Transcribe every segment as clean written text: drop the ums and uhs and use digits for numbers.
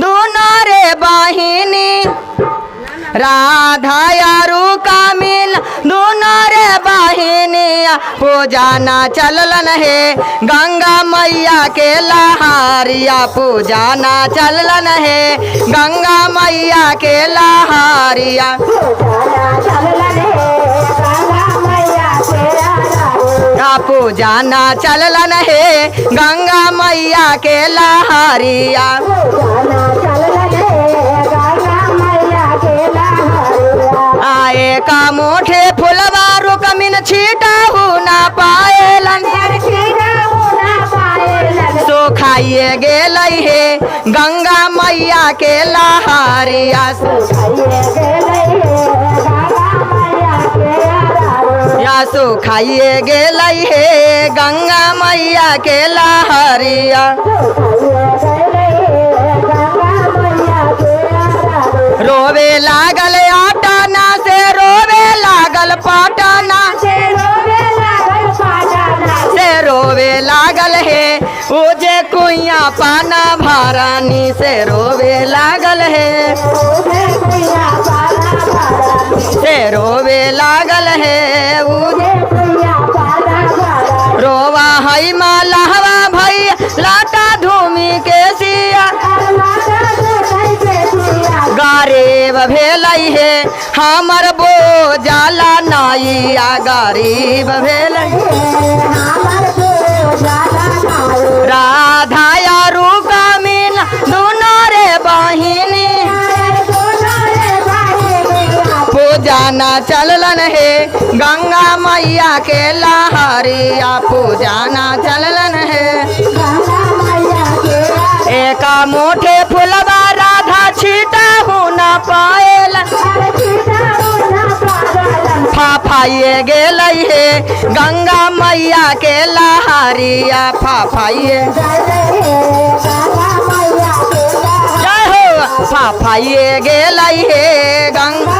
दोनों रे बहिनी राधा यारू का मिल दोनों रे बहिनिया पूजाना चललन है गंगा मैया के लहारिया पूजाना चललन है गंगा मैया के लहारिया पूजाना चललन है गंगा मैया के लहारिया आए का मोठे फुलवा रुकमिन छीटा हो ना पाएलन सो खाइए गेलई है गंगा मैया के लहारिया या सो खाइए गेलई है गंगा मैया के लहारिया रोवे लागल आटाना से रोवे लागल पाटाना से रोवे लागल है उजे कुइया पाना भरानी से रोवे लागल है से रोवे लागल है उजे रोवा हई मालहवा भैया लाटा धूमि के सिया गरीब भेलई है हमर बोझाला नैया गरीब भेलई राधा यारू का मिल दोनों रे बहिनी पूजाना चललन है गंगा मैया के लहारिया पूजाना चललन है एक मोठे फुलवा राधा छीटा हो ना पाएलन फाफाइए गेलई है गंगा मैया के लहारिया फाफाइए जय हो फाफाइए गेलई है गंगा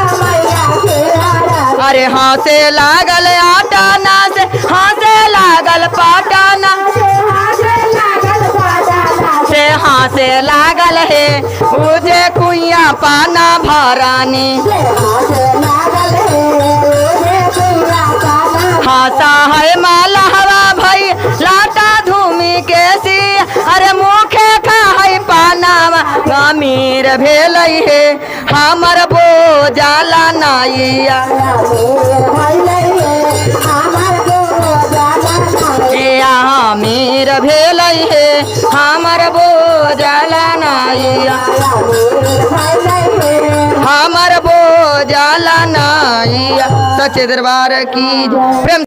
अरे हाथे लागल आटाना से हाथे लागल पाटाना से हाथे लागल है उजे कुइया पाना भरानी हासा है मालहवा भई लाटा धूमि के सी अरे मुखे खा है पानावा अमीर भेलई है हमर बोझाला नैया अमीर भेलई है हमर बोझाला नैया हमर बोझाला नैया सच्चे दरबार की प्रेम।